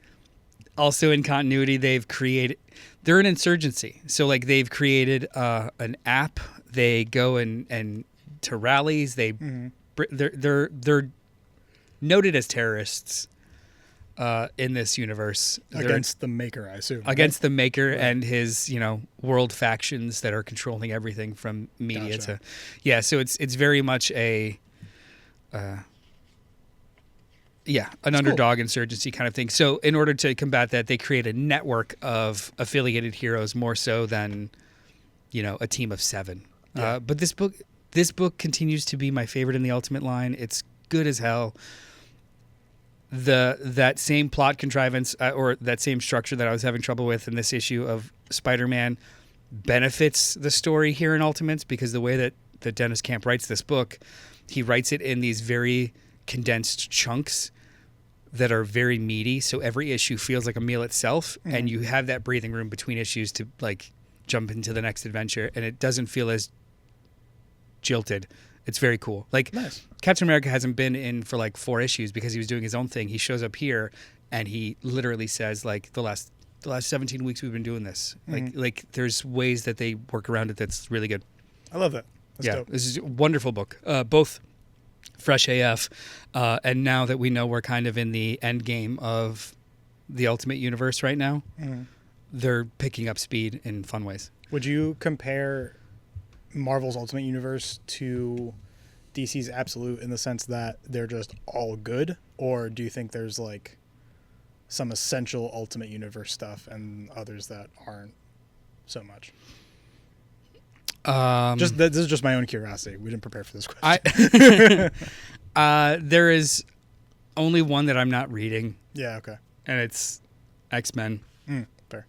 also in continuity, they're an insurgency. So like they've created an app. They go and to rallies. They're noted as terrorists in this universe. Against the Maker, I assume. Against the Maker and his, world factions that are controlling everything from media Gotcha. to, so it's very much an underdog insurgency kind of thing. So in order to combat that, they create a network of affiliated heroes more so than, a team of 7. Yeah. But this book continues to be my favorite in the Ultimate line. It's good as hell. That same plot contrivance or that same structure that I was having trouble with in this issue of Spider-Man benefits the story here in Ultimates because the way that Dennis Camp writes this book, he writes it in these very condensed chunks that are very meaty. So every issue feels like a meal itself, and you have that breathing room between issues to like jump into the next adventure, and it doesn't feel as jilted. It's very cool. Like Nice. Captain America hasn't been in for like 4 issues because he was doing his own thing. He shows up here and he literally says like the last 17 weeks we've been doing this. Like there's ways that they work around it that's really good. I love that. That's dope. This is a wonderful book. Both fresh AF and now that we know we're kind of in the end game of the Ultimate Universe right now, they're picking up speed in fun ways. Would you compare Marvel's Ultimate Universe to DC's Absolute in the sense that they're just all good, or do you think there's like some essential Ultimate Universe stuff and others that aren't so much? This is just my own curiosity. We didn't prepare for this question. There is only one that I'm not reading, Yeah. Okay. and it's X-Men. Fair.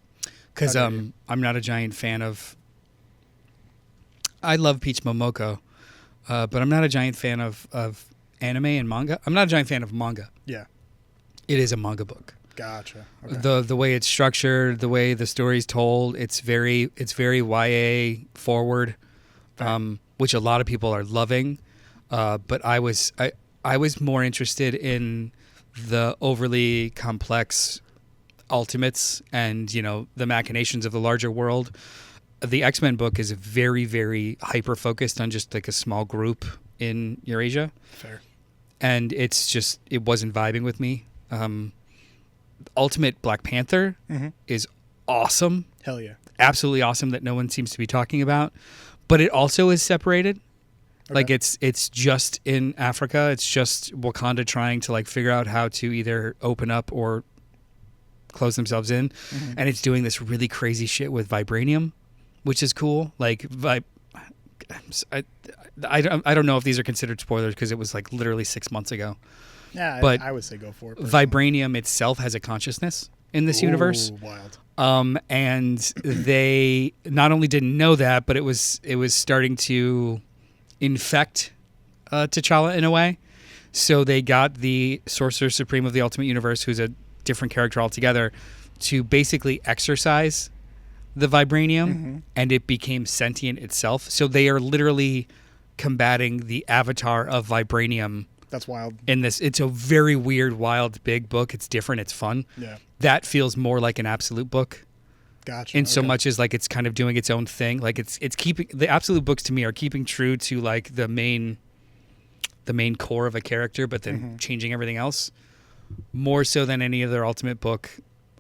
Because How dare I'm not a giant fan of. I love Peach Momoko, but I'm not a giant fan of anime and manga. I'm not a giant fan of manga. Yeah. It is a manga book. Gotcha. Okay. The way it's structured, the way the story's told, it's very YA forward, which a lot of people are loving. But I was more interested in the overly complex ultimates and the machinations of the larger world. The X-Men book is very, very hyper focused on just like a small group in Eurasia. Fair. And it wasn't vibing with me. Ultimate Black Panther is awesome. Hell yeah. Absolutely awesome that no one seems to be talking about. But it also is separated. Okay. Like it's just in Africa. It's just Wakanda trying to like figure out how to either open up or close themselves in. And it's doing this really crazy shit with vibranium, which is cool. Like I don't know if these are considered spoilers because it was like literally 6 months ago. Yeah, but I would say go for it. Personally. vibranium itself has a consciousness in this universe. Wild. And they not only didn't know that, but it was starting to infect T'Challa in a way. So they got the Sorcerer Supreme of the Ultimate Universe, who's a different character altogether, to basically exorcise the vibranium, and it became sentient itself. So they are literally combating the avatar of vibranium. That's wild. In this, it's a very weird, wild, big book. It's different. It's fun. Yeah. That feels more like an absolute book. Gotcha. In so much as like it's kind of doing its own thing. Like it's keeping the absolute books to me are keeping true to like the main core of a character, but then changing everything else more so than any other Ultimate book.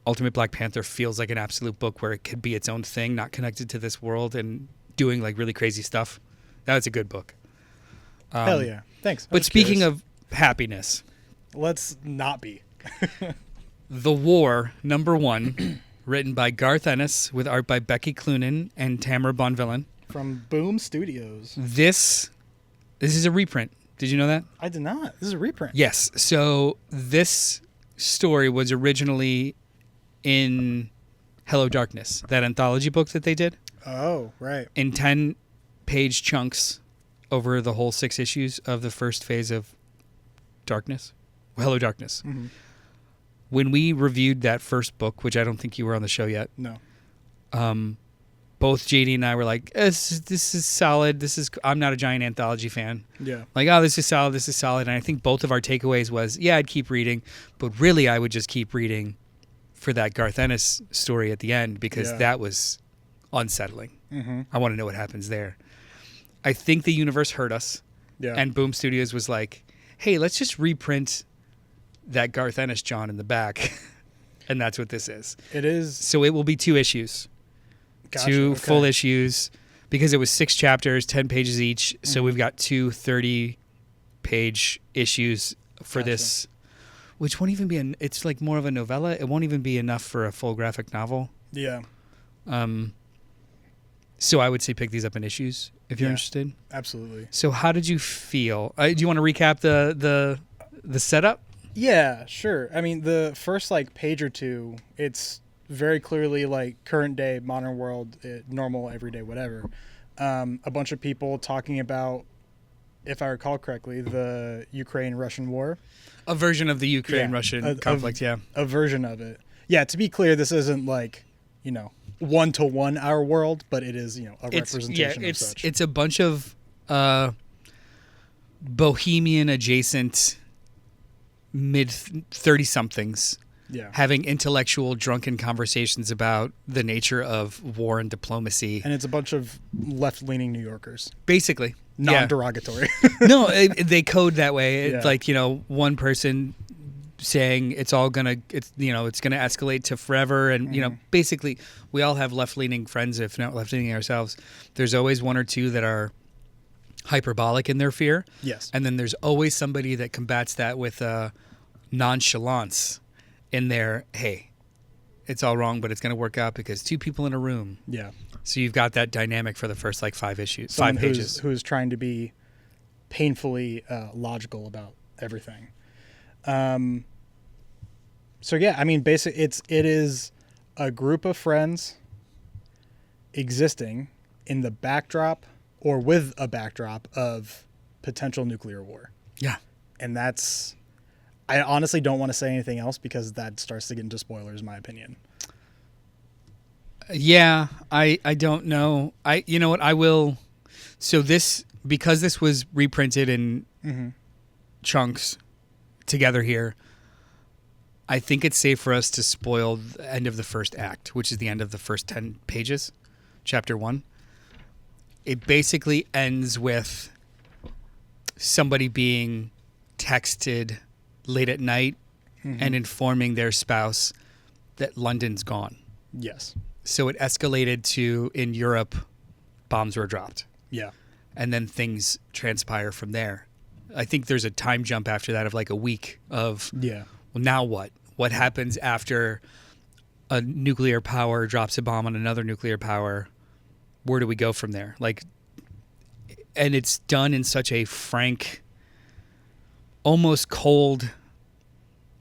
Ultimate Black Panther feels like an absolute book where it could be its own thing, not connected to this world and doing like really crazy stuff. That's a good book. Hell yeah. Thanks. But speaking of happiness, let's not be. The War, #1, written by Garth Ennis with art by Becky Cloonan and Tamara Bonvillain. From Boom Studios. This is a reprint. Did you know that? I did not. This is a reprint. Yes. So this story was originally in Hello Darkness, that anthology book that they did. Oh, right. In 10-page chunks over the whole 6 issues of the first phase of Darkness. Hello Darkness. When we reviewed that first book, which I don't think you were on the show yet. No. Both JD and I were like, this is solid. I'm not a giant anthology fan. Yeah. Like, oh, this is solid. And I think both of our takeaways was, yeah, I'd keep reading, but really I would just keep reading for that Garth Ennis story at the end because that was unsettling. I want to know what happens there. I think the universe heard us. Yeah. And Boom Studios was like, hey, let's just reprint that Garth Ennis John in the back. And that's what this is. It is. So it will be 2 issues. Gotcha, 2 full issues because it was 6 chapters, 10 pages each. So we've got 2 30-page issues for this, which won't even be it's like more of a novella. It won't even be enough for a full graphic novel. Yeah. So I would say pick these up in issues if you're interested. Absolutely. So how did you feel? Do you want to recap the setup? Yeah, sure. I mean, the first like page or two, it's very clearly like current day, modern world, normal, everyday, whatever. A bunch of people talking about, if I recall correctly, the Ukraine-Russian war. A version of the Ukraine-Russian conflict, A version of it. Yeah, to be clear, this isn't like, one-to-one our world, but it is, a representation of such. It's a bunch of bohemian-adjacent mid-30-somethings having intellectual, drunken conversations about the nature of war and diplomacy. And it's a bunch of left-leaning New Yorkers. Basically. Non-derogatory. No, they code that way. It's like, one person saying it's gonna escalate to forever. And, basically we all have left-leaning friends, if not left-leaning ourselves. There's always one or two that are hyperbolic in their fear. Yes. And then there's always somebody that combats that with nonchalance in their, hey, it's all wrong, but it's going to work out because 2 people in a room. Yeah. So you've got that dynamic for the first 5 issues, Someone 5 pages. Who's trying to be painfully logical about everything. So yeah, I mean, basically, it is a group of friends existing in the backdrop or with a backdrop of potential nuclear war. Yeah. And I honestly don't want to say anything else because that starts to get into spoilers, in my opinion. Yeah, I don't know. You know what, I will. So because this was reprinted in chunks together here, I think it's safe for us to spoil the end of the first act, which is the end of the first 10 pages, chapter 1. It basically ends with somebody being texted late at night and informing their spouse that London's gone. Yes. So it escalated to, in Europe, bombs were dropped. Yeah. And then things transpire from there. I think there's a time jump after that of like a week of, well, now what? What happens after a nuclear power drops a bomb on another nuclear power? Where do we go from there? Like, and it's done in such a frank, almost cold,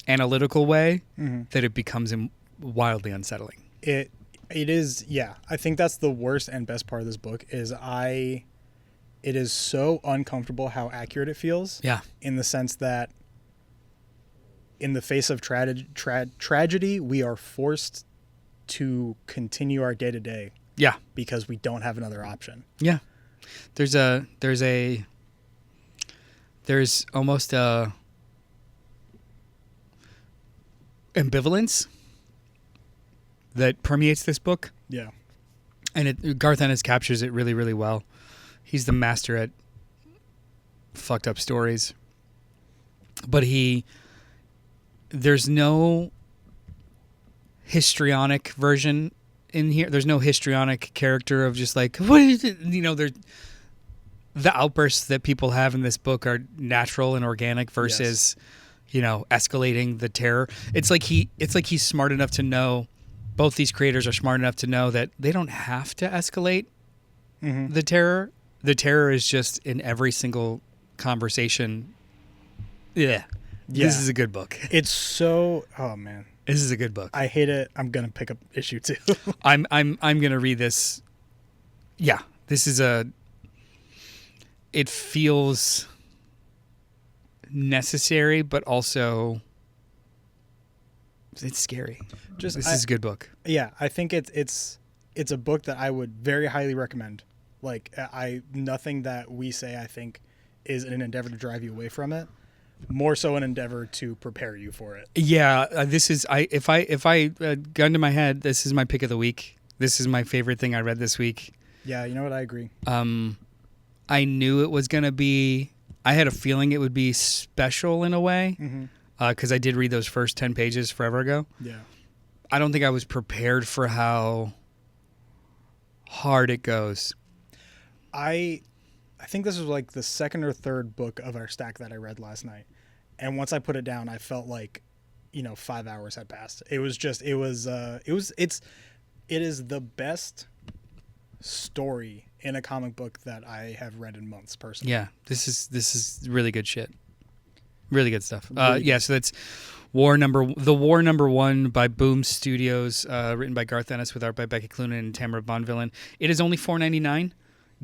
analytical way Mm-hmm. that it becomes wildly unsettling. It is, yeah. I think that's the worst and best part of this book is it is so uncomfortable how accurate it feels. Yeah. In the sense that in the face of tragedy, we are forced to continue our day to day. Yeah. Because we don't have another option. Yeah. There's almost a ambivalence that permeates this book. Yeah. And Garth Ennis captures it really, really well. He's the master at fucked up stories. But there's no histrionic version in here. There's no histrionic character of just like, what is it? The outbursts that people have in this book are natural and organic versus, escalating the terror. It's like he's smart enough to know, both these creators are smart enough to know that they don't have to escalate the terror. The terror is just in every single conversation. Yeah. This is a good book. It's so, oh man. This is a good book. I hate it. I'm gonna pick up issue 2. I'm gonna read this. Yeah. This is it feels necessary, but also it's scary. This is a good book. Yeah, I think it's a book that I would very highly recommend. Like nothing that we say I think is an endeavor to drive you away from it. More so an endeavor to prepare you for it. Yeah, this is if I gun to my head, this is my pick of the week. This is my favorite thing I read this week. Yeah, you know what? I agree. I knew it was gonna be. I had a feeling it would be special in a way, because I did read those first 10 pages forever ago. Yeah. I don't think I was prepared for how hard it goes. I think this was like the second or third book of our stack that I read last night. And once I put it down, I felt like, 5 hours had passed. It is the best story in a comic book that I have read in months personally. Yeah, this is really good shit. Really good stuff. Really yeah, so that's War Number 1 by Boom Studios, written by Garth Ennis with art by Becky Cloonan and Tamara Bonvillain. It is only $4.99.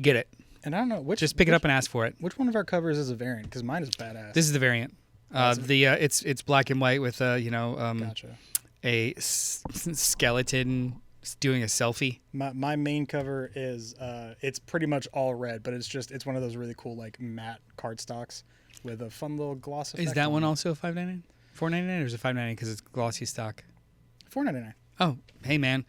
Get it. And I don't know just pick it up and ask for it. Which one of our covers is a variant? Because mine is badass. This is the variant. It's black and white with Gotcha. a skeleton doing a selfie. My main cover is it's pretty much all red, but it's one of those really cool like matte cardstocks with a fun little gloss effect. Is that one also $5.99? $4.99 or is it $5.99 because it's glossy stock? $4.99. Oh, hey man.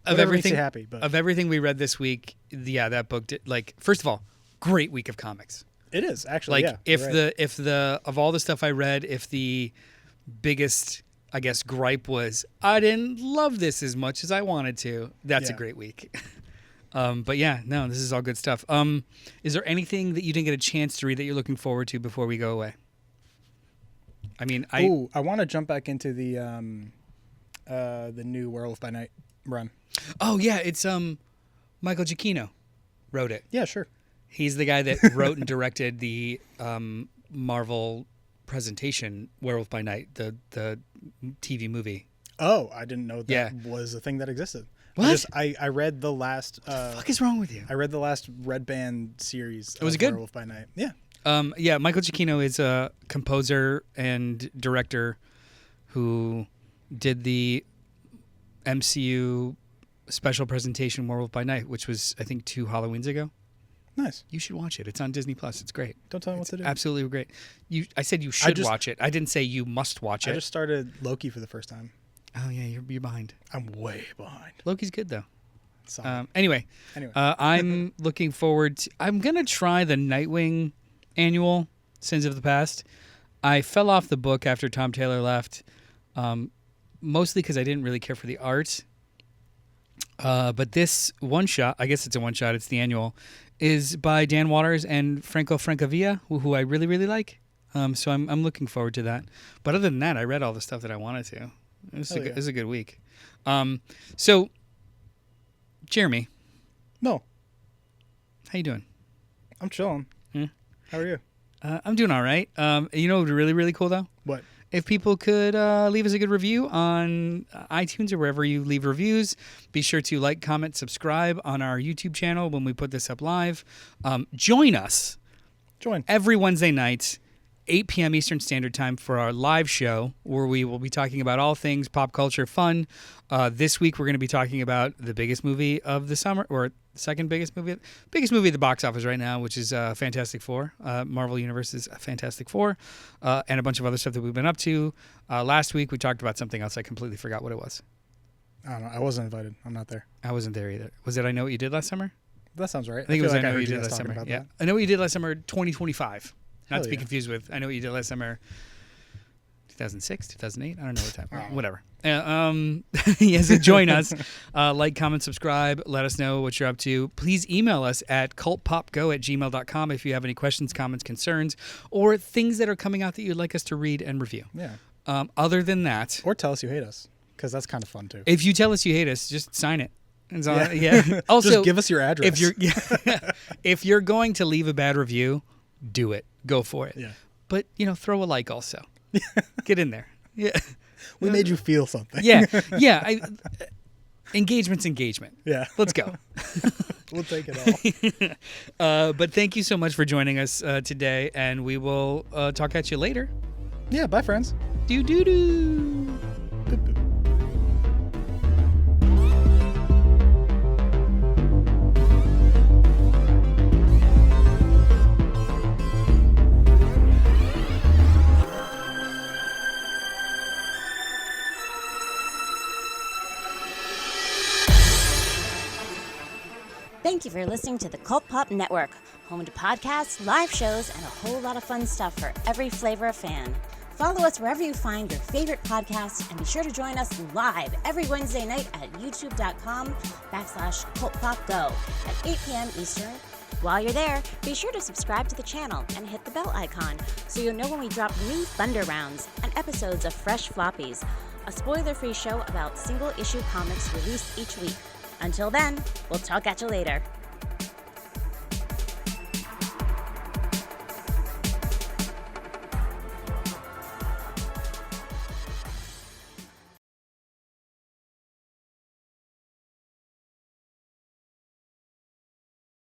Of everything happy, but of everything we read this week, yeah, that book did, first of all, great week of comics. It is actually. If the of all the stuff I read, if the biggest I guess gripe was I didn't love this as much as I wanted to, that's a great week. But yeah, no, this is all good stuff. Is there anything that you didn't get a chance to read that you're looking forward to before we go away? I mean, I want to jump back into the new Werewolf by Night run. Oh yeah, it's Michael Giacchino wrote it. Yeah, sure. He's the guy that wrote and directed the Marvel presentation Werewolf by Night, the TV movie. Oh, I didn't know that was a thing that existed. What? I read the last. What the fuck is wrong with you? I read the last Red Band series. Was it good? Werewolf by Night. Yeah. Yeah, Michael Giacchino is a composer and director who did the MCU special presentation Werewolf by Night, which was I think 2 Halloweens ago. Nice. You should watch it. It's on Disney Plus. It's great. Don't tell me what to do. Absolutely great. I said you should watch it. I didn't say you must watch it. I just started Loki for the first time. Oh yeah, you're behind. I'm way behind. Loki's good though. Anyway. I'm looking forward to. I'm gonna try the Nightwing annual Sins of the Past. I fell off the book after Tom Taylor left, mostly because I didn't really care for the art. But this one shot, I guess it's a one shot. It's the annual, is by Dan Waters and Franco Francavilla, who I really really like. So I'm looking forward to that. But other than that, I read all the stuff that I wanted to. It was a good week. So, Jeremy. No. How you doing? I'm chilling. Hmm? How are you? I'm doing all right. You know what would be really, really cool, though? What? If people could leave us a good review on iTunes or wherever you leave reviews. Be sure to like, comment, subscribe on our YouTube channel when we put this up live. Join us. Every Wednesday night, 8 p.m. Eastern Standard Time for our live show where we will be talking about all things pop culture fun. This week, we're going to be talking about the biggest movie of the summer, or second biggest movie at the box office right now, which is Fantastic Four, Marvel Universe's Fantastic Four, and a bunch of other stuff that we've been up to. Last week, we talked about something else. I completely forgot what it was. I don't know. I wasn't invited. I'm not there. I wasn't there either. Was it I Know What You Did Last Summer? That sounds right. I think it was like I Know What You Did Last Summer. Yeah. I Know What You Did Last Summer 2025. Not to be confused with I Know What You Did Last Summer 2006, 2008. I don't know what time. Oh. Whatever. Yes, so join us. Like, comment, subscribe. Let us know what you're up to. Please email us at cultpopgo@gmail.com if you have any questions, comments, concerns, or things that are coming out that you'd like us to read and review. Yeah. Other than that. Or tell us you hate us, because that's kind of fun, too. If you tell us you hate us, just sign it. Yeah. Also, just give us your address. If you're going to leave a bad review, do it. Go for it. Yeah. But, throw a like also. Get in there. Yeah. We made you feel something. Yeah. Engagement's engagement. Yeah. Let's go. We'll take it all. But thank you so much for joining us today, and we will talk at you later. Yeah. Bye, friends. Do-do-do. Boop, boop. Thank you for listening to the Cult Pop Network, home to podcasts, live shows, and a whole lot of fun stuff for every flavor of fan. Follow us wherever you find your favorite podcasts, and be sure to join us live every Wednesday night at youtube.com/CultPopGo at 8 p.m. Eastern. While you're there, be sure to subscribe to the channel and hit the bell icon so you'll know when we drop new Thunder Rounds and episodes of Fresh Floppies, a spoiler-free show about single-issue comics released each week. Until then, we'll talk at you later.